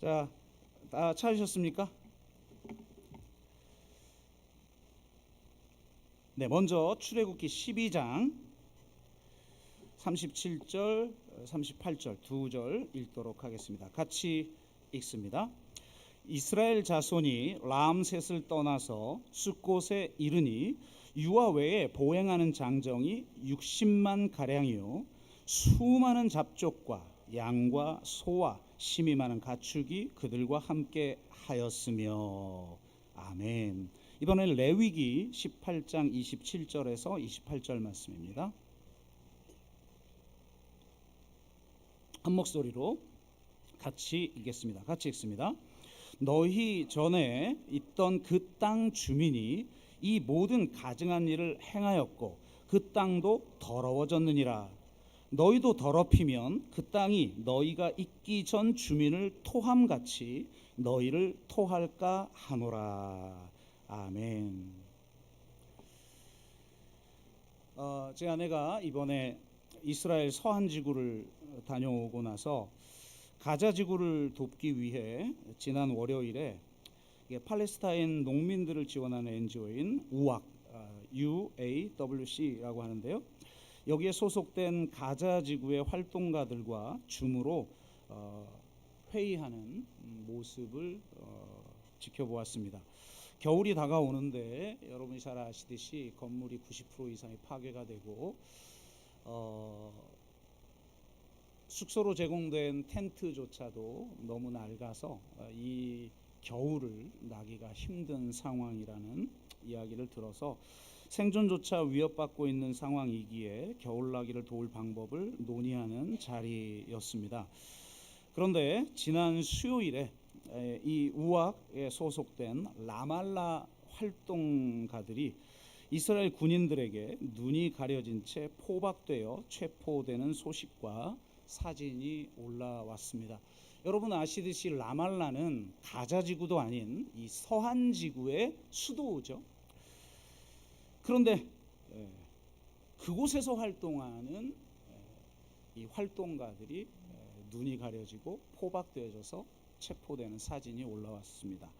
자, 다 찾으셨습니까? 네, 먼저 출애굽기 12장 37절, 38절 두 절 읽도록 하겠습니다. 같이 읽습니다. 이스라엘 자손이 람셋을 떠나서 숫곳에 이르니 유아 외에 보행하는 장정이 60만 가량이요 수많은 잡족과 양과 소와 심이 많은 가축이 그들과 함께 하였으며. 아멘. 이번엔 레위기 18장 27절에서 28절 말씀입니다. 한 목소리로 같이 읽겠습니다. 같이 읽습니다. 너희 전에 있던 그 땅 주민이 이 모든 가증한 일을 행하였고 그 땅도 더러워졌느니라. 너희도 더럽히면 그 땅이 너희가 있기 전 주민을 토함같이 너희를 토할까 하노라. 아멘. 제 아내가 이번에 이스라엘 서한 지구를 다녀오고 나서 가자 지구를 돕기 위해 지난 월요일에 팔레스타인 농민들을 지원하는 NGO인 UAWC라고 하는데요. 여기에 소속된 가자 지구의 활동가들과 줌으로 회의하는 모습을 지켜보았습니다. 겨울이 다가오는데 여러분이 잘 아시듯이 건물이 90% 이상이 파괴가 되고 숙소로 제공된 텐트조차도 너무 낡아서 이 겨울을 나기가 힘든 상황이라는 이야기를 들어서 생존조차 위협받고 있는 상황이기에 겨울나기를 도울 방법을 논의하는 자리였습니다. 그런데 지난 수요일에 이 우악에 소속된 라말라 활동가들이 이스라엘 군인들에게 눈이 가려진 채 포박되어 체포되는 소식과 사진이 올라왔습니다. 여러분 아시듯이 라말라는 가자 지구도 아닌 이 서한 지구의 수도죠. 그런데 그곳에서 활동하는 이 활동가들이 눈이 가려지고 포박되어져서 체포되는 사진이 올라왔습니다.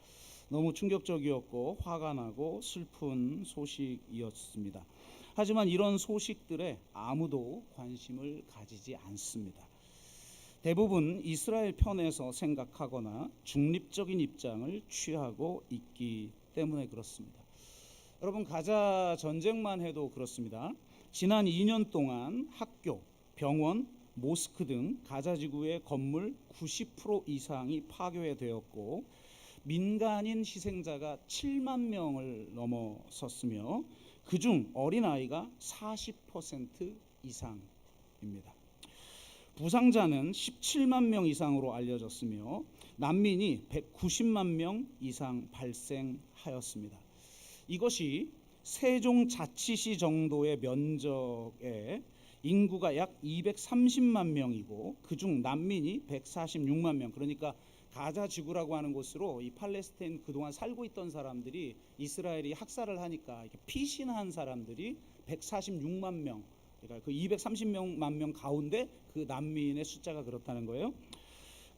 너무 충격적이었고 화가 나고 슬픈 소식이었습니다. 하지만 이런 소식들에 아무도 관심을 가지지 않습니다. 대부분 이스라엘 편에서 생각하거나 중립적인 입장을 취하고 있기 때문에 그렇습니다. 여러분 가자 전쟁만 해도 그렇습니다. 지난 2년 동안 학교, 병원, 모스크 등 가자 지구의 건물 90% 이상이 파괴되었고 민간인 희생자가 7만 명을 넘어섰으며 그중 어린아이가 40% 이상입니다. 부상자는 17만 명 이상으로 알려졌으며 난민이 190만 명 이상 발생하였습니다. 이것이 세종자치시 정도의 면적에 인구가 약 230만 명이고 그중 난민이 146만 명, 그러니까 가자 지구라고 하는 곳으로 이 팔레스타인 그동안 살고 있던 사람들이 이스라엘이 학살을 하니까 이렇게 피신한 사람들이 146만 명, 그러니까 그 230만 명 가운데 그 난민의 숫자가 그렇다는 거예요.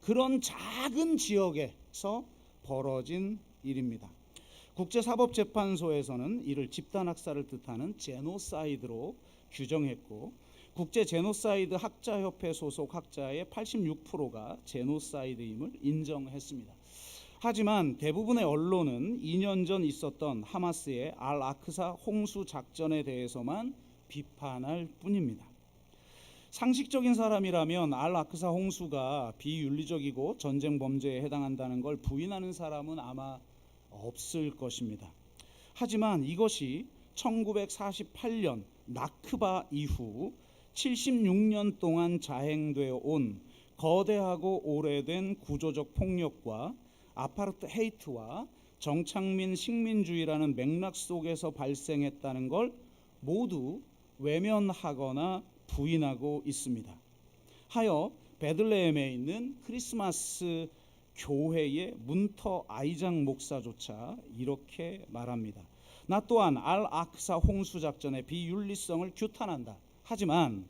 그런 작은 지역에서 벌어진 일입니다. 국제사법재판소에서는 이를 집단학살을 뜻하는 제노사이드로 규정했고 국제제노사이드 학자협회 소속 학자의 86%가 제노사이드임을 인정했습니다. 하지만 대부분의 언론은 2년 전 있었던 하마스의 알-아크사 홍수 작전에 대해서만 비판할 뿐입니다. 상식적인 사람이라면 알-아크사 홍수가 비윤리적이고 전쟁 범죄에 해당한다는 걸 부인하는 사람은 아마 없을 것입니다. 하지만 이것이 1948년 나크바 이후 76년 동안 자행되어 온 거대하고 오래된 구조적 폭력과 아파르트헤이트와 정착민 식민주의라는 맥락 속에서 발생했다는 걸 모두 외면하거나 부인하고 있습니다. 하여 베들레헴에 있는 크리스마스 교회의 문터 아이장 목사조차 이렇게 말합니다. 나 또한 알-아크사 홍수 작전의 비윤리성을 규탄한다. 하지만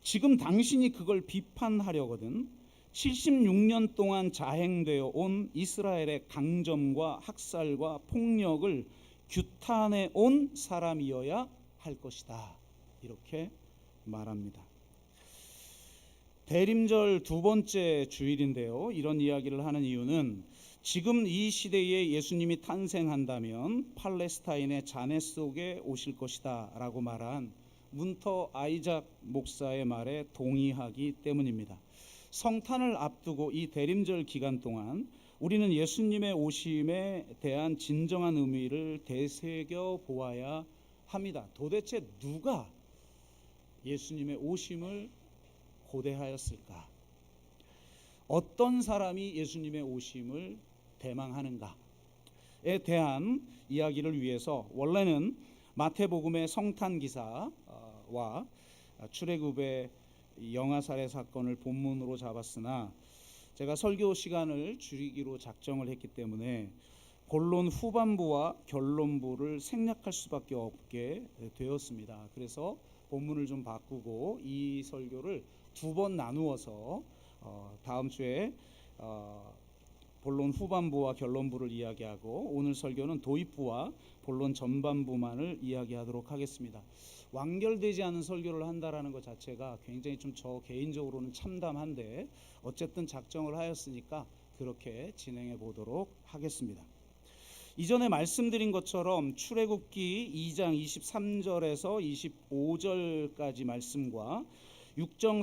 지금 당신이 그걸 비판하려거든 76년 동안 자행되어 온 이스라엘의 강점과 학살과 폭력을 규탄해 온 사람이어야 할 것이다. 이렇게 말합니다. 대림절 두 번째 주일인데요. 이런 이야기를 하는 이유는 지금 이 시대에 예수님이 탄생한다면 팔레스타인의 잔해 속에 오실 것이다 라고 말한 문터 아이작 목사의 말에 동의하기 때문입니다. 성탄을 앞두고 이 대림절 기간 동안 우리는 예수님의 오심에 대한 진정한 의미를 되새겨 보아야 합니다. 도대체 누가 예수님의 오심을 고대하였을까? 어떤 사람이 예수님의 오심을 대망하는가에 대한 이야기를 위해서 원래는 마태복음의 성탄 기사와 출애굽의 영아살해 사건을 본문으로 잡았으나 제가 설교 시간을 줄이기로 작정을 했기 때문에 본론 후반부와 결론부를 생략할 수밖에 없게 되었습니다. 그래서 본문을 좀 바꾸고 이 설교를 두 번 나누어서 다음 주에 본론 후반부와 결론부를 이야기하고 오늘 설교는 도입부와 본론 전반부만을 이야기하도록 하겠습니다. 완결되지 않은 설교를 한다라는 것 자체가 굉장히 좀 저 개인적으로는 참담한데 어쨌든 작정을 하였으니까 그렇게 진행해 보도록 하겠습니다. 이전에 말씀드린 것처럼 출애굽기 2장 23절에서 25절까지 말씀과 6장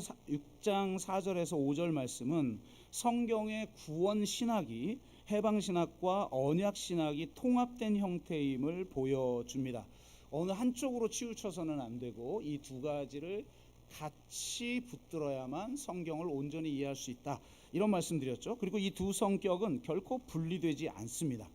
4절에서 5절 말씀은 성경의 구원 신학이 해방 신학과 언약 신학이 통합된 형태임을 보여줍니다. 어느 한쪽으로 치우쳐서는 안 되고 이 두 가지를 같이 붙들어야만 성경을 온전히 이해할 수 있다. 이런 말씀드렸죠. 그리고 이 두 성격은 결코 분리되지 않습니다.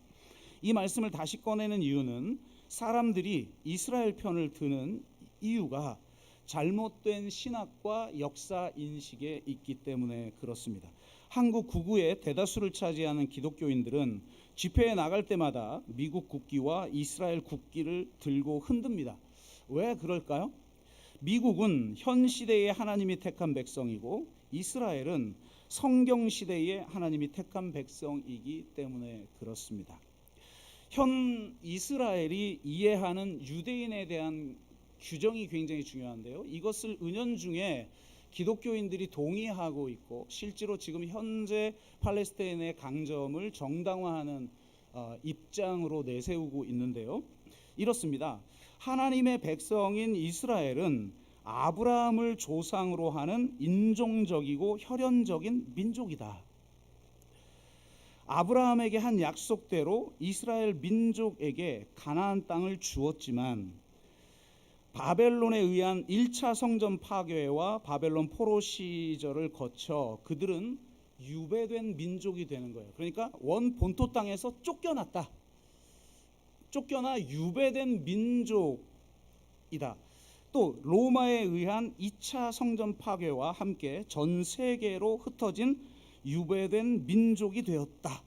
이 말씀을 다시 꺼내는 이유는 사람들이 이스라엘 편을 드는 이유가 잘못된 신학과 역사 인식에 있기 때문에 그렇습니다. 한국 구구의 대다수를 차지하는 기독교인들은 집회에 나갈 때마다 미국 국기와 이스라엘 국기를 들고 흔듭니다. 왜 그럴까요? 미국은 현 시대의 하나님이 택한 백성이고 이스라엘은 성경 시대의 하나님이 택한 백성이기 때문에 그렇습니다. 현 이스라엘이 이해하는 유대인에 대한 규정이 굉장히 중요한데요. 이것을 은연중에 기독교인들이 동의하고 있고 실제로 지금 현재 팔레스타인의 강점을 정당화하는 입장으로 내세우고 있는데요. 이렇습니다. 하나님의 백성인 이스라엘은 아브라함을 조상으로 하는 인종적이고 혈연적인 민족이다. 아브라함에게 한 약속대로 이스라엘 민족에게 가나안 땅을 주었지만 바벨론에 의한 1차 성전 파괴와 바벨론 포로 시절을 거쳐 그들은 유배된 민족이 되는 거예요. 그러니까 원 본토 땅에서 쫓겨났다. 쫓겨나 유배된 민족이다. 또 로마에 의한 2차 성전 파괴와 함께 전 세계로 흩어진 유배된 민족이 되었다.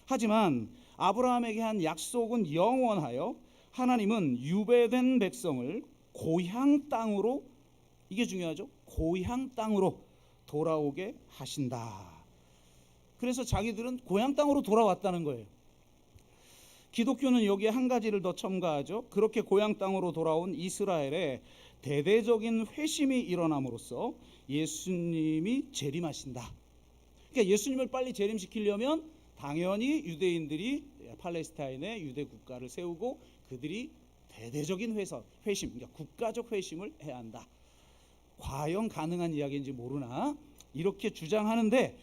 하지만 아브라함에게 한 약속은 영원하여 하나님은 유배된 백성을 고향 땅으로, 이게 중요하죠. 고향 땅으로 돌아오게 하신다. 그래서 자기들은 고향 땅으로 돌아왔다는 거예요. 기독교는 여기에 한 가지를 더 첨가하죠. 그렇게 고향 땅으로 돌아온 이스라엘의 대대적인 회심이 일어남으로써 예수님이 재림하신다. 그러니까 예수님을 빨리 재림시키려면 당연히 유대인들이 팔레스타인의 유대 국가를 세우고 그들이 대대적인 회심, 그러니까 국가적 회심을 해야 한다. 과연 가능한 이야기인지 모르나 이렇게 주장하는데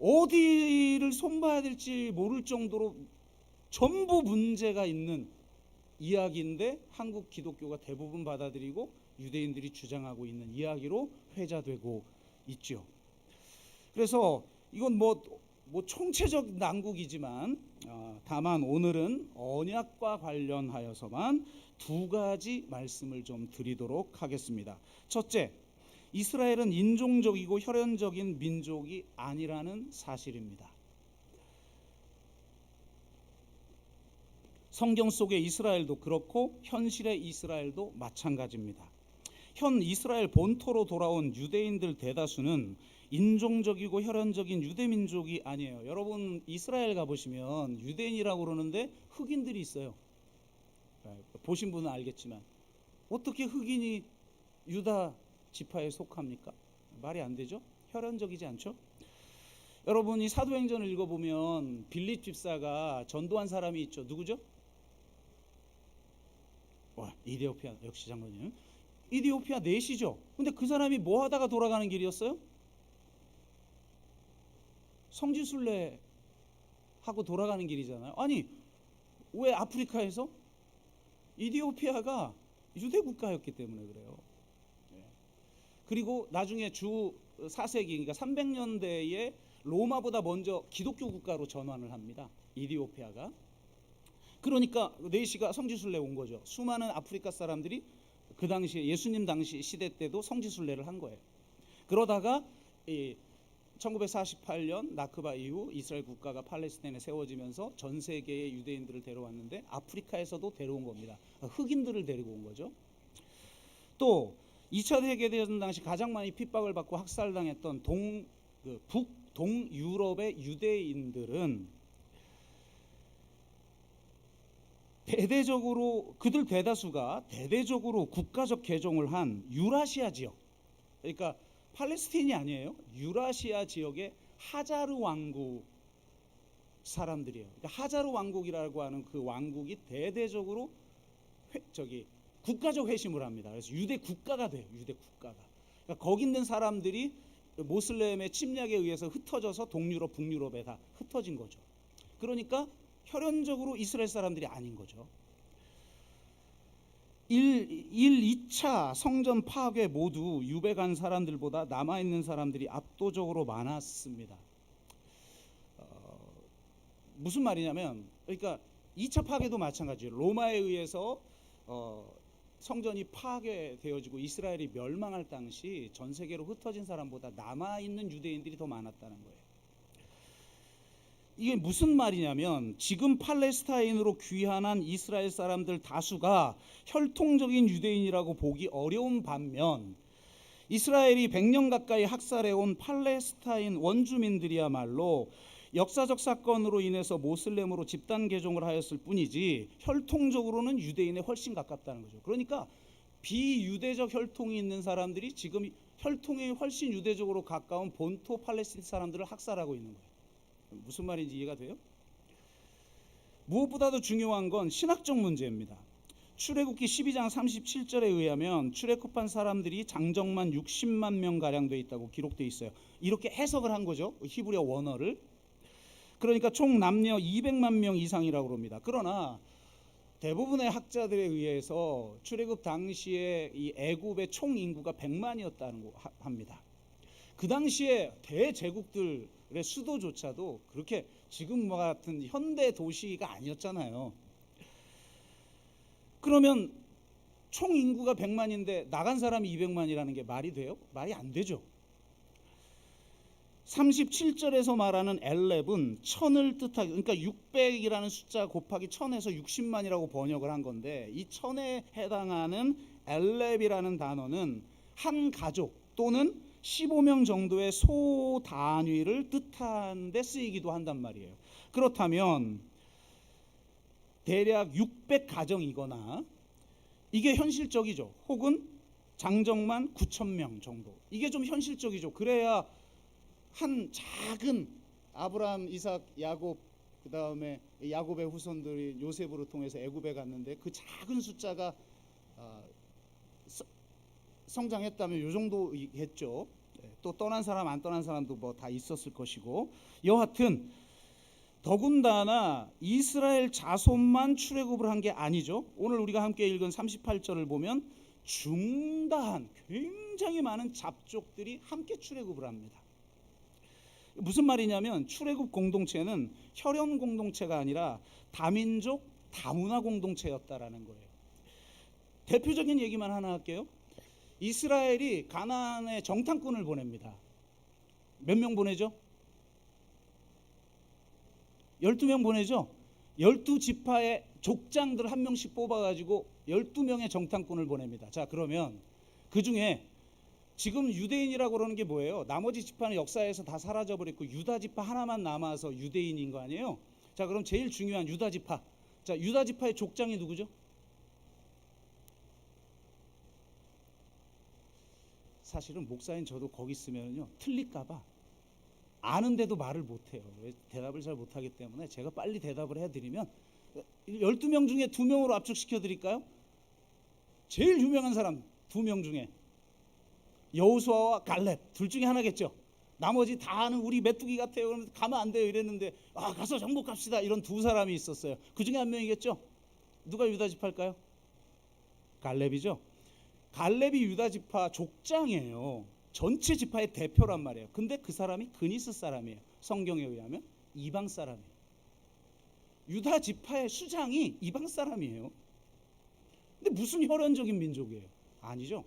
어디를 손봐야 될지 모를 정도로 전부 문제가 있는 이야기인데 한국 기독교가 대부분 받아들이고 유대인들이 주장하고 있는 이야기로 회자되고 있죠. 그래서 이건 뭐 총체적 난국이지만 다만 오늘은 언약과 관련하여서만 두 가지 말씀을 좀 드리도록 하겠습니다. 첫째, 이스라엘은 인종적이고 혈연적인 민족이 아니라는 사실입니다. 성경 속의 이스라엘도 그렇고 현실의 이스라엘도 마찬가지입니다. 현 이스라엘 본토로 돌아온 유대인들 대다수는 인종적이고 혈연적인 유대 민족이 아니에요. 여러분 이스라엘 가보시면 유대인이라고 그러는데 흑인들이 있어요. 보신 분은 알겠지만 어떻게 흑인이 유다 지파에 속합니까? 말이 안 되죠. 혈연적이지 않죠. 여러분이 사도행전을 읽어보면 빌립 집사가 전도한 사람이 있죠. 누구죠? 이디오피아, 역시 장로님. 이디오피아 넷이죠. 근데 그 사람이 뭐 하다가 돌아가는 길이었어요? 성지순례 하고 돌아가는 길이잖아요. 아니 왜 아프리카에서? 이디오피아가 유대 국가였기 때문에 그래요. 그리고 나중에 주 4세기 그러니까 300년대에 로마보다 먼저 기독교 국가로 전환을 합니다. 이디오피아가. 그러니까 네시가 성지순례 온 거죠. 수많은 아프리카 사람들이 그 당시에 예수님 당시 시대 때도 성지순례를 한 거예요. 그러다가 1948년 나크바 이후 이스라엘 국가가 팔레스타인에 세워지면서 전 세계의 유대인들을 데려왔는데 아프리카에서도 데려온 겁니다. 흑인들을 데리고 온 거죠. 또 2차 세계대전 당시 가장 많이 핍박을 받고 학살당했던 북동유럽의 유대인들은 대대적으로 그들 대다수가 대대적으로 국가적 개종을 한 유라시아 지역, 그러니까 팔레스타인이 아니에요. 유라시아 지역의 하자르 왕국 사람들이에요. 그러니까 하자르 왕국이라고 하는 그 왕국이 대대적으로 국가적 회심을 합니다. 그래서 유대 국가가 돼요. 유대 국가가. 그러니까 거기 있는 사람들이 모슬렘의 침략에 의해서 흩어져서 동유럽, 북유럽에 다 흩어진 거죠. 그러니까 혈연적으로 이스라엘 사람들이 아닌 거죠. 2차 성전 파괴 모두 유배간 사람들보다 남아있는 사람들이 압도적으로 많았습니다. 무슨 말이냐면 그러니까 2차 파괴도 마찬가지예요. 로마에 의해서 성전이 파괴되어지고 이스라엘이 멸망할 당시 전 세계로 흩어진 사람보다 남아있는 유대인들이 더 많았다는 거예요. 이게 무슨 말이냐면 지금 팔레스타인으로 귀환한 이스라엘 사람들 다수가 혈통적인 유대인이라고 보기 어려운 반면 이스라엘이 100년 가까이 학살해온 팔레스타인 원주민들이야말로 역사적 사건으로 인해서 모슬렘으로 집단 개종을 하였을 뿐이지 혈통적으로는 유대인에 훨씬 가깝다는 거죠. 그러니까 비유대적 혈통이 있는 사람들이 지금 혈통이 훨씬 유대적으로 가까운 본토 팔레스타인 사람들을 학살하고 있는 거예요. 무슨 말인지 이해가 돼요? 무엇보다도 중요한 건 신학적 문제입니다. 출애굽기 12장 37절에 의하면 출애굽한 사람들이 장정만 60만 명 가량 돼 있다고 기록돼 있어요. 이렇게 해석을 한 거죠. 히브리어 원어를. 그러니까 총 남녀 200만 명 이상이라고 합니다. 그러나 대부분의 학자들에 의해서 출애굽 당시에 이 애굽의 총 인구가 100만이었다고 합니다. 그 당시에 대제국들의 수도조차도 그렇게 지금과 같은 현대 도시가 아니었잖아요. 그러면 총 인구가 100만인데 나간 사람이 200만이라는 게 말이 돼요? 말이 안 되죠. 37절에서 말하는 엘렙은 천을 뜻하기, 그러니까 600이라는 숫자 곱하기 1000에서 60만이라고 번역을 한 건데 이 1000에 해당하는 엘렙이라는 단어는 한 가족 또는 15명 정도의 소 단위를 뜻하는 데 쓰이기도 한단 말이에요. 그렇다면 대략 600가정이거나 이게 현실적이죠. 혹은 장정만 9,000명 정도. 이게 좀 현실적이죠. 그래야 한 작은 아브라함, 이삭, 야곱, 그 다음에 야곱의 후손들이 요셉으로 통해서 애굽에 갔는데 그 작은 숫자가 성장했다면 이 정도겠죠. 또 떠난 사람 안 떠난 사람도 뭐 다 있었을 것이고 여하튼 더군다나 이스라엘 자손만 출애굽을 한 게 아니죠. 오늘 우리가 함께 읽은 38절을 보면 중다한 굉장히 많은 잡족들이 함께 출애굽을 합니다. 무슨 말이냐면 출애굽 공동체는 혈연 공동체가 아니라 다민족 다문화 공동체였다라는 거예요. 대표적인 얘기만 하나 할게요. 이스라엘이 가나안에 정탐꾼을 보냅니다. 몇 명 보내죠? 12명 보내죠. 12지파의 족장들 한 명씩 뽑아가지고 12명의 정탐꾼을 보냅니다. 자, 그러면 그 중에 지금 유대인이라고 그러는 게 뭐예요? 나머지 지파는 역사에서 다 사라져 버렸고 유다 지파 하나만 남아서 유대인인 거 아니에요? 자, 그럼 제일 중요한 유다 지파. 자, 유다 지파의 족장이 누구죠? 사실은 목사인 저도 거기 있으면요 틀릴까봐 아는데도 말을 못해요. 왜? 대답을 잘 못하기 때문에 제가 빨리 대답을 해드리면 12명 중에 2명으로 압축시켜 드릴까요? 제일 유명한 사람 2명 중에 여호수아와 갈렙 둘 중에 하나겠죠. 나머지 다 아는 우리 메뚜기 같아요. 그러면 가면 안 돼요 이랬는데 가서 정복합시다 이런 두 사람이 있었어요. 그 중에 한 명이겠죠. 누가 유다 지파일까요? 갈렙이죠. 갈렙이 유다 지파 족장이에요. 전체 지파의 대표란 말이에요. 근데 그 사람이 그니스 사람이에요. 성경에 의하면 이방 사람이에요. 유다 지파의 수장이 이방 사람이에요. 근데 무슨 혈연적인 민족이에요? 아니죠.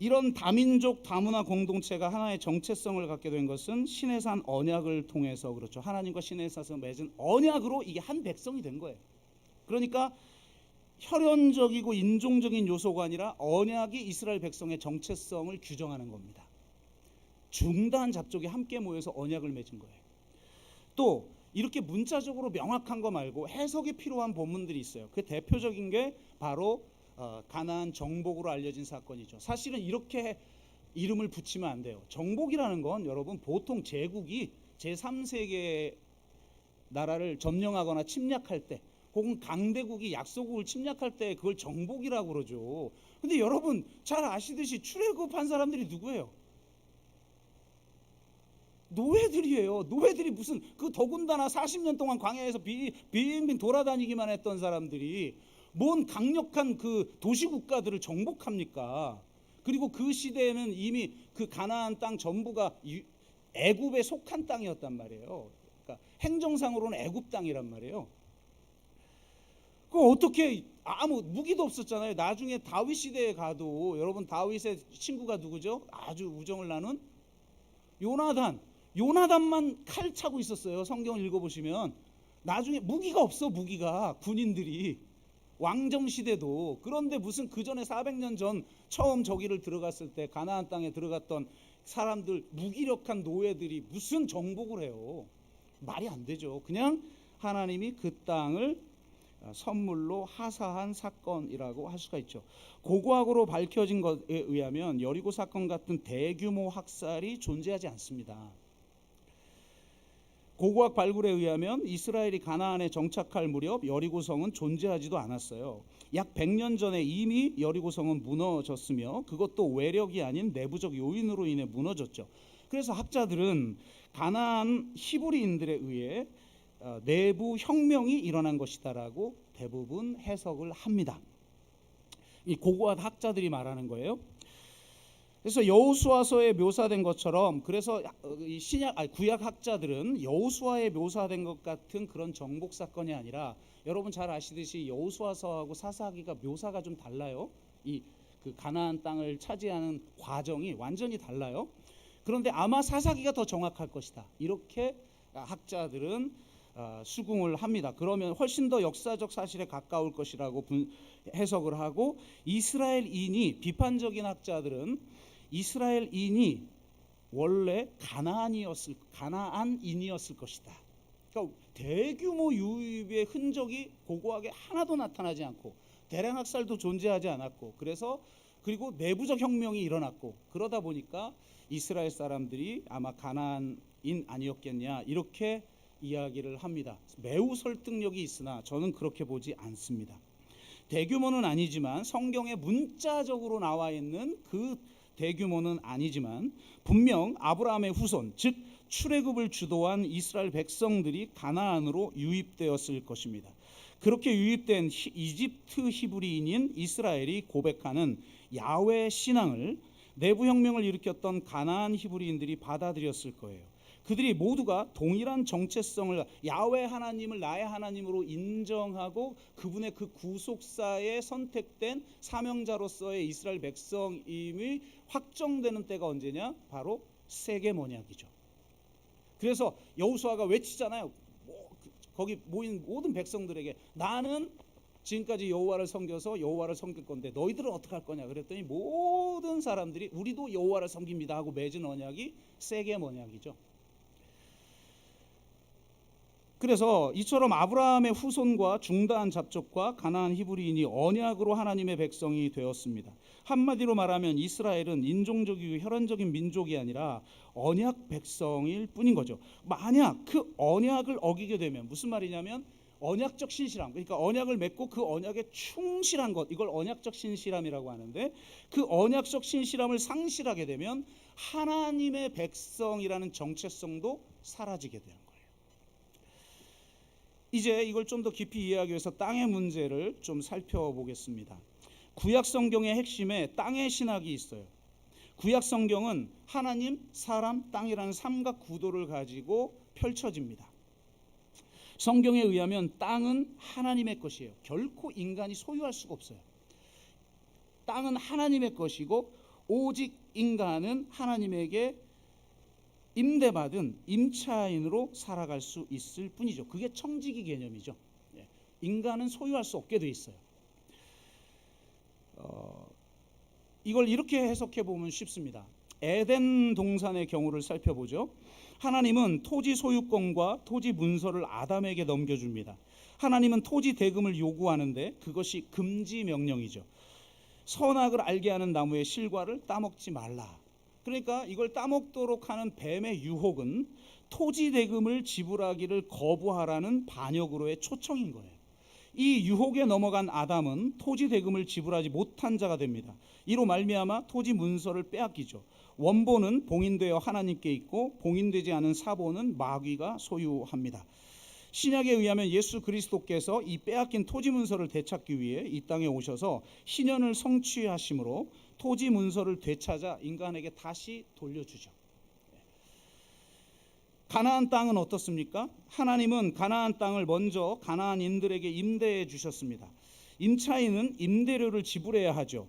이런 다민족 다문화 공동체가 하나의 정체성을 갖게 된 것은 시내산 언약을 통해서 그렇죠. 하나님과 시내산에서 맺은 언약으로 이게 한 백성이 된 거예요. 그러니까 혈연적이고 인종적인 요소가 아니라 언약이 이스라엘 백성의 정체성을 규정하는 겁니다. 중다한 잡족이 함께 모여서 언약을 맺은 거예요. 또 이렇게 문자적으로 명확한 거 말고 해석이 필요한 본문들이 있어요. 그 대표적인 게 바로 가나안 정복으로 알려진 사건이죠. 사실은 이렇게 이름을 붙이면 안 돼요. 정복이라는 건 여러분 보통 제국이 제3세계 나라를 점령하거나 침략할 때 혹은 강대국이 약소국을 침략할 때 그걸 정복이라고 그러죠. 근데 여러분 잘 아시듯이 출애굽한 사람들이 누구예요? 노예들이에요. 노예들이 무슨 그 더군다나 40년 동안 광야에서 빙빙 돌아다니기만 했던 사람들이 뭔 강력한 그 도시국가들을 정복합니까? 그리고 그 시대에는 이미 그 가나안 땅 전부가 애굽에 속한 땅이었단 말이에요. 그러니까 행정상으로는 애굽 땅이란 말이에요. 그 어떻게 아무 무기도 없었잖아요. 나중에 다윗 시대에 가도 여러분 다윗의 친구가 누구죠? 아주 우정을 나눈 요나단만 칼 차고 있었어요. 성경을 읽어보시면 나중에 무기가 없어. 무기가 군인들이 왕정 시대도. 그런데 무슨 그 전에 400년 전 처음 저기를 들어갔을 때 가나안 땅에 들어갔던 사람들 무기력한 노예들이 무슨 정복을 해요. 말이 안 되죠. 그냥 하나님이 그 땅을 선물로 하사한 사건이라고 할 수가 있죠. 고고학으로 밝혀진 것에 의하면 여리고 사건 같은 대규모 학살이 존재하지 않습니다. 고고학 발굴에 의하면 이스라엘이 가나안에 정착할 무렵 여리고성은 존재하지도 않았어요. 약 100년 전에 이미 여리고성은 무너졌으며 그것도 외력이 아닌 내부적 요인으로 인해 무너졌죠. 그래서 학자들은 가나안 히브리인들에 의해 내부 혁명이 일어난 것이다라고 대부분 해석을 합니다. 이 고고학 학자들이 말하는 거예요. 그래서 여호수아서에 묘사된 것처럼 그래서 이 구약 학자들은 여호수아에 묘사된 것 같은 그런 정복 사건이 아니라 여러분 잘 아시듯이 여호수아서하고 사사기가 묘사가 좀 달라요. 이 그 가나안 땅을 차지하는 과정이 완전히 달라요. 그런데 아마 사사기가 더 정확할 것이다. 이렇게 학자들은 수긍을 합니다. 그러면 훨씬 더 역사적 사실에 가까울 것이라고 해석을 하고 이스라엘인이 비판적인 학자들은 이스라엘인이 원래 가나안인이었을 것이다. 그러니까 대규모 유입의 흔적이 고고학에 하나도 나타나지 않고 대량 학살도 존재하지 않았고 그리고 내부적 혁명이 일어났고 그러다 보니까 이스라엘 사람들이 아마 가나안인 아니었겠냐 이렇게 이야기를 합니다. 매우 설득력이 있으나 저는 그렇게 보지 않습니다. 대규모는 아니지만 성경에 문자적으로 나와 있는 그 대규모는 아니지만 분명 아브라함의 후손 즉 출애굽을 주도한 이스라엘 백성들이 가나안으로 유입되었을 것입니다. 그렇게 유입된 이집트 히브리인인 이스라엘이 고백하는 야훼 신앙을 내부 혁명을 일으켰던 가나안 히브리인들이 받아들였을 거예요. 그들이 모두가 동일한 정체성을 야훼 하나님을 나의 하나님으로 인정하고 그분의 그 구속사에 선택된 사명자로서의 이스라엘 백성임이 확정되는 때가 언제냐? 바로 세계모략이죠. 그래서 여호수아가 외치잖아요. 거기 모인 모든 백성들에게 나는 지금까지 여호와를 섬겨서 여호와를 섬길 건데 너희들은 어떻게 할 거냐 그랬더니 모든 사람들이 우리도 여호와를 섬깁니다 하고 맺은 언약이 세겜 언약이죠. 그래서 이처럼 아브라함의 후손과 중다한 잡족과 가나안 히브리인이 언약으로 하나님의 백성이 되었습니다. 한마디로 말하면 이스라엘은 인종적이고 혈연적인 민족이 아니라 언약 백성일 뿐인 거죠. 만약 그 언약을 어기게 되면 무슨 말이냐면 언약적 신실함, 그러니까 언약을 맺고 그 언약에 충실한 것, 이걸 언약적 신실함이라고 하는데 그 언약적 신실함을 상실하게 되면 하나님의 백성이라는 정체성도 사라지게 되는 거예요. 이제 이걸 좀 더 깊이 이해하기 위해서 땅의 문제를 좀 살펴보겠습니다. 구약 성경의 핵심에 땅의 신학이 있어요. 구약 성경은 하나님, 사람, 땅이라는 삼각 구도를 가지고 펼쳐집니다. 성경에 의하면 땅은 하나님의 것이에요. 결코 인간이 소유할 수가 없어요. 땅은 하나님의 것이고 오직 인간은 하나님에게 임대받은 임차인으로 살아갈 수 있을 뿐이죠. 그게 청지기 개념이죠. 인간은 소유할 수 없게 돼 있어요. 이걸 이렇게 해석해 보면 쉽습니다. 에덴 동산의 경우를 살펴보죠. 하나님은 토지 소유권과 토지 문서를 아담에게 넘겨줍니다. 하나님은 토지 대금을 요구하는데 그것이 금지 명령이죠. 선악을 알게 하는 나무의 실과를 따먹지 말라. 그러니까 이걸 따먹도록 하는 뱀의 유혹은 토지 대금을 지불하기를 거부하라는 반역으로의 초청인 거예요. 이 유혹에 넘어간 아담은 토지 대금을 지불하지 못한 자가 됩니다. 이로 말미암아 토지 문서를 빼앗기죠. 원본은 봉인되어 하나님께 있고 봉인되지 않은 사본은 마귀가 소유합니다. 신약에 의하면 예수 그리스도께서 이 빼앗긴 토지 문서를 되찾기 위해 이 땅에 오셔서 신년을 성취하심으로 토지 문서를 되찾아 인간에게 다시 돌려주죠. 가나안 땅은 어떻습니까? 하나님은 가나안 땅을 먼저 가나안인들에게 임대해 주셨습니다. 임차인은 임대료를 지불해야 하죠.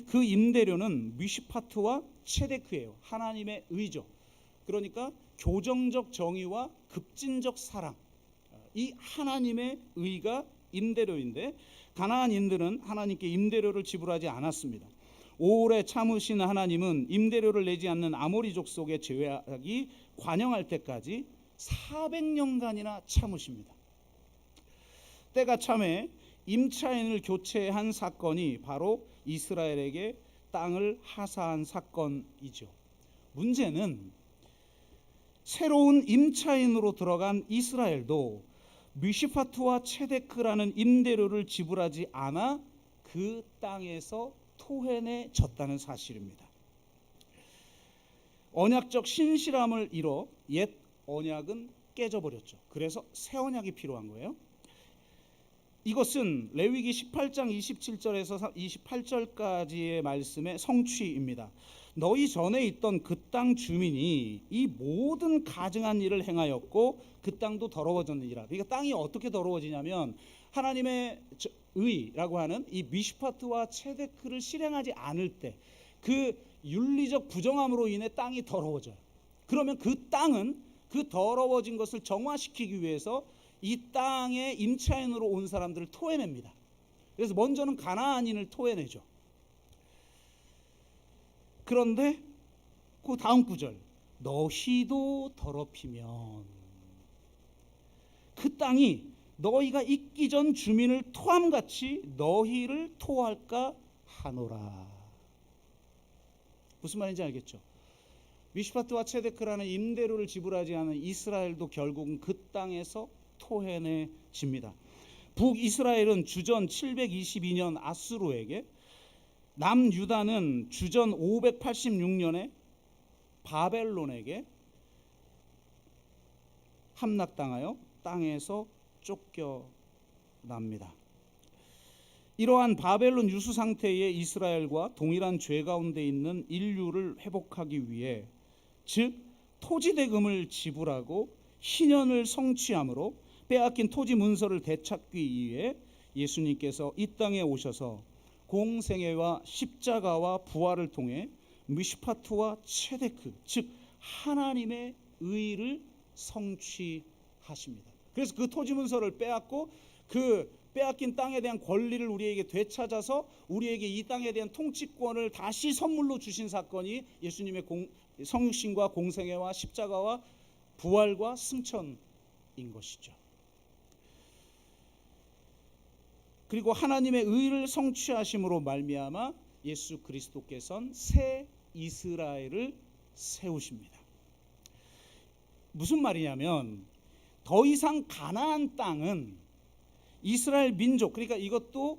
그 임대료는 미슈파트와 체데크예요. 하나님의 의죠. 그러니까 교정적 정의와 급진적 사랑, 이 하나님의 의가 임대료인데 가나안인들은 하나님께 임대료를 지불하지 않았습니다. 오래 참으신 하나님은 임대료를 내지 않는 아모리 족속의 죄악이 관영할 때까지 400년간이나 참으십니다. 때가 참에 임차인을 교체한 사건이 바로 이스라엘에게 땅을 하사한 사건이죠. 문제는 새로운 임차인으로 들어간 이스라엘도 미슈파트와 체데크라는 임대료를 지불하지 않아 그 땅에서 토해내졌다는 사실입니다. 언약적 신실함을 잃어 옛 언약은 깨져버렸죠. 그래서 새 언약이 필요한 거예요. 이것은 레위기 18장 27절에서 28절까지의 말씀의 성취입니다. 너희 전에 있던 그 땅 주민이 이 모든 가증한 일을 행하였고 그 땅도 더러워졌느니라. 그러니까 땅이 어떻게 더러워지냐면 하나님의 의라고 하는 이 미슈파트와 체데크를 실행하지 않을 때 그 윤리적 부정함으로 인해 땅이 더러워져요. 그러면 그 땅은 그 더러워진 것을 정화시키기 위해서 이 땅에 임차인으로 온 사람들을 토해냅니다. 그래서 먼저는 가나안인을 토해내죠. 그런데 그 다음 구절, 너희도 더럽히면 그 땅이 너희가 있기 전 주민을 토함같이 너희를 토할까 하노라. 무슨 말인지 알겠죠? 미슈파트와 체데크라는 임대료를 지불하지 않은 이스라엘도 결국은 그 땅에서 토해내집니다. 북이스라엘은 주전 722년 아수르에게, 남유다는 주전 586년에 바벨론에게 함락당하여 땅에서 쫓겨납니다. 이러한 바벨론 유수 상태의 이스라엘과 동일한 죄 가운데 있는 인류를 회복하기 위해, 즉 토지 대금을 지불하고 희년을 성취함으로 빼앗긴 토지 문서를 되찾기 위해 예수님께서 이 땅에 오셔서 공생애와 십자가와 부활을 통해 미슈파트와 체데크, 즉 하나님의 의를 성취하십니다. 그래서 그 토지 문서를 빼앗고 그 빼앗긴 땅에 대한 권리를 우리에게 되찾아서 우리에게 이 땅에 대한 통치권을 다시 선물로 주신 사건이 예수님의 성육신과 공생애와 십자가와 부활과 승천인 것이죠. 그리고 하나님의 의를 성취하심으로 말미암아 예수 그리스도께서는 새 이스라엘을 세우십니다. 무슨 말이냐면 더 이상 가나안 땅은 이스라엘 민족, 그러니까 이것도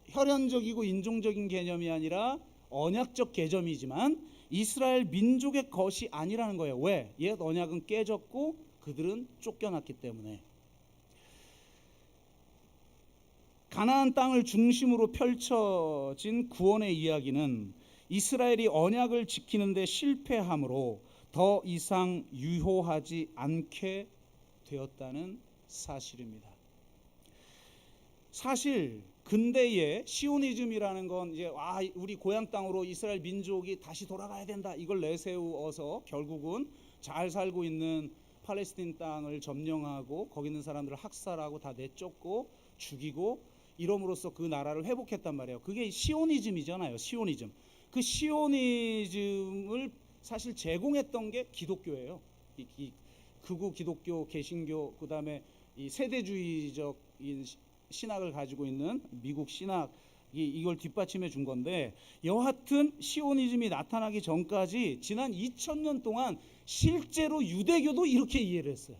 혈연적이고 인종적인 개념이 아니라 언약적 개념이지만 이스라엘 민족의 것이 아니라는 거예요. 왜? 옛 언약은 깨졌고 그들은 쫓겨났기 때문에. 가나안 땅을 중심으로 펼쳐진 구원의 이야기는 이스라엘이 언약을 지키는 데 실패함으로 더 이상 유효하지 않게 되었다는 사실입니다. 사실 근대의 시오니즘이라는 건 이제 우리 고향 땅으로 이스라엘 민족이 다시 돌아가야 된다, 이걸 내세워서 결국은 잘 살고 있는 팔레스틴 땅을 점령하고 거기 있는 사람들을 학살하고 다 내쫓고 죽이고 이름으로써 그 나라를 회복했단 말이에요. 그게 시오니즘이잖아요. 시오니즘. 그 시오니즘을 사실 제공했던 게 기독교예요. 이 극우 기독교, 개신교, 그다음에 이 세대주의적 신학을 가지고 있는 미국 신학, 이걸 뒷받침해 준 건데, 여하튼 시오니즘이 나타나기 전까지 지난 2000년 동안 실제로 유대교도 이렇게 이해를 했어요.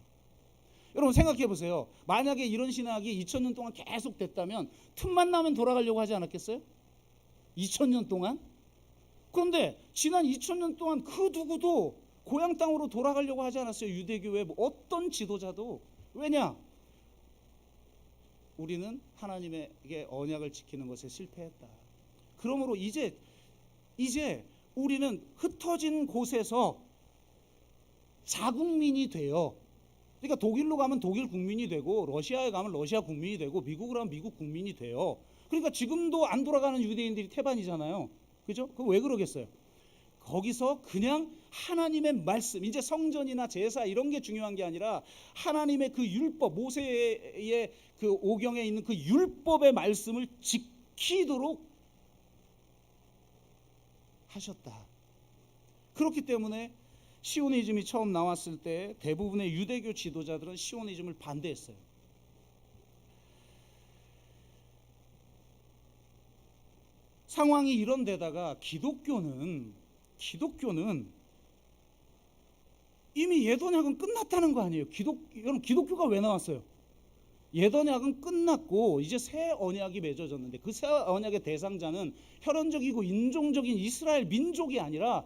여러분 생각해 보세요. 만약에 이런 신학이 2000년 동안 계속 됐다면 틈만 나면 돌아가려고 하지 않았겠어요? 2000년 동안? 그런데 지난 2000년 동안 그 누구도 고향 땅으로 돌아가려고 하지 않았어요. 유대교의 어떤 지도자도. 왜냐? 우리는 하나님에게 언약을 지키는 것에 실패했다. 그러므로 이제 우리는 흩어진 곳에서 자국민이 돼요. 그러니까 독일로 가면 독일 국민이 되고, 러시아에 가면 러시아 국민이 되고, 미국으로 가면 미국 국민이 돼요. 그러니까 지금도 안 돌아가는 유대인들이 태반이잖아요. 그죠? 그 왜 그러겠어요? 거기서 그냥 하나님의 말씀, 이제 성전이나 제사 이런 게 중요한 게 아니라 하나님의 그 율법, 모세의 그 오경에 있는 그 율법의 말씀을 지키도록 하셨다. 그렇기 때문에 시오니즘이 처음 나왔을 때 대부분의 유대교 지도자들은 시오니즘을 반대했어요. 상황이 이런 데다가 기독교는 이미 옛 언약은 끝났다는 거 아니에요. 여러분 기독교가 왜 나왔어요? 옛 언약은 끝났고 이제 새 언약이 맺어졌는데, 그 새 언약의 대상자는 혈연적이고 인종적인 이스라엘 민족이 아니라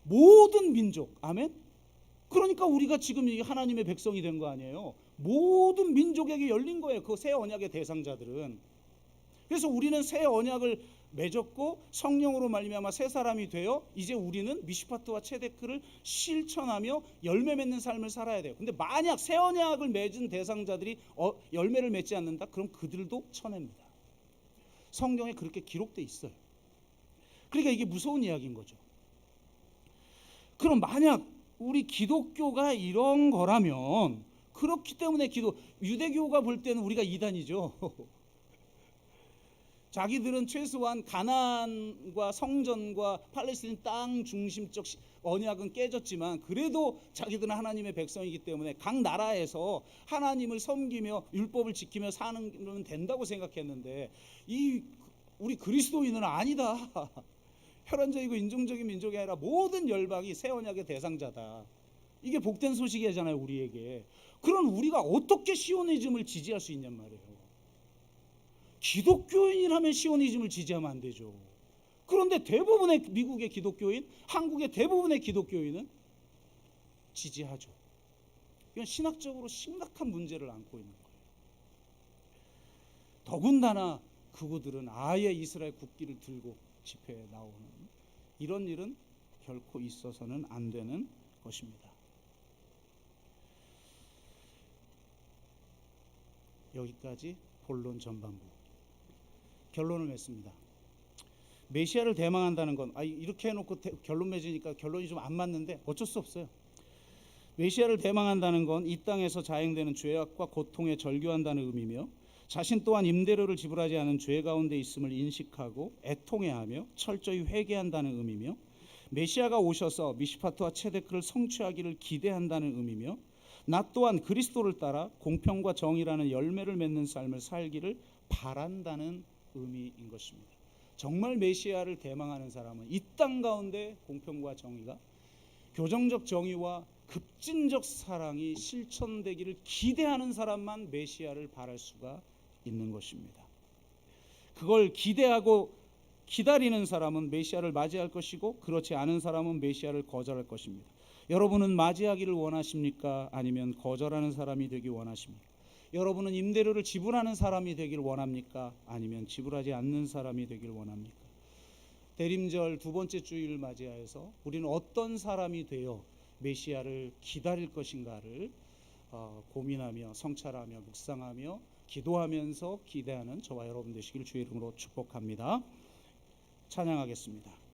모든 민족. 아멘. 그러니까 우리가 지금 하나님의 백성이 된 거 아니에요. 모든 민족에게 열린 거예요. 그 새 언약의 대상자들은. 그래서 우리는 새 언약을 맺었고 성령으로 말미암아 새 사람이 되어 이제 우리는 미슈파트와 체데크를 실천하며 열매 맺는 삶을 살아야 돼요. 근데 만약 새 언약을 맺은 대상자들이 열매를 맺지 않는다? 그럼 그들도 쳐냅니다. 성경에 그렇게 기록돼 있어요. 그러니까 이게 무서운 이야기인 거죠. 그럼 만약 우리 기독교가 이런 거라면, 그렇기 때문에 유대교가 볼 때는 우리가 이단이죠. 자기들은 최소한 가나안과 성전과 팔레스틴 땅 중심적 언약은 깨졌지만 그래도 자기들은 하나님의 백성이기 때문에 각 나라에서 하나님을 섬기며 율법을 지키며 사는 된다고 생각했는데, 우리 그리스도인은 아니다. 혈연적이고 인종적인 민족이 아니라 모든 열방이 새 언약의 대상자다. 이게 복된 소식이잖아요, 우리에게. 그럼 우리가 어떻게 시오니즘을 지지할 수 있냔 말이에요. 기독교인이라면 시오니즘을 지지하면 안 되죠. 그런데 대부분의 미국의 기독교인, 한국의 대부분의 기독교인은 지지하죠. 이건 신학적으로 심각한 문제를 안고 있는 거예요. 더군다나 그들은 아예 이스라엘 국기를 들고 집회에 나오는 이런 일은 결코 있어서는 안 되는 것입니다. 여기까지 본론 전반부. 결론을 맺습니다. 메시아를 대망한다는 건 이렇게 해놓고 결론 맺으니까 결론이 좀 안 맞는데 어쩔 수 없어요. 메시아를 대망한다는 건 이 땅에서 자행되는 죄악과 고통에 절규한다는 의미며, 자신 또한 임대료를 지불하지 않은 죄 가운데 있음을 인식하고 애통해하며 철저히 회개한다는 의미며, 메시아가 오셔서 미시파트와 체데크를 성취하기를 기대한다는 의미며, 나 또한 그리스도를 따라 공평과 정의라는 열매를 맺는 삶을 살기를 바란다는 의미인 것입니다. 정말 메시아를 대망하는 사람은 이 땅 가운데 공평과 정의가, 교정적 정의와 급진적 사랑이 실천되기를 기대하는 사람만 메시아를 바랄 수가 있는 것입니다. 그걸 기대하고 기다리는 사람은 메시아를 맞이할 것이고, 그렇지 않은 사람은 메시아를 거절할 것입니다. 여러분은 맞이하기를 원하십니까? 아니면 거절하는 사람이 되기 원하십니까? 여러분은 임대료를 지불하는 사람이 되길 원합니까? 아니면 지불하지 않는 사람이 되길 원합니까? 대림절 두 번째 주일을 맞이하여서 우리는 어떤 사람이 되어 메시아를 기다릴 것인가를 고민하며 성찰하며 묵상하며 기도하면서 기대하는 저와 여러분 되시길 주의 이름으로 축복합니다. 찬양하겠습니다.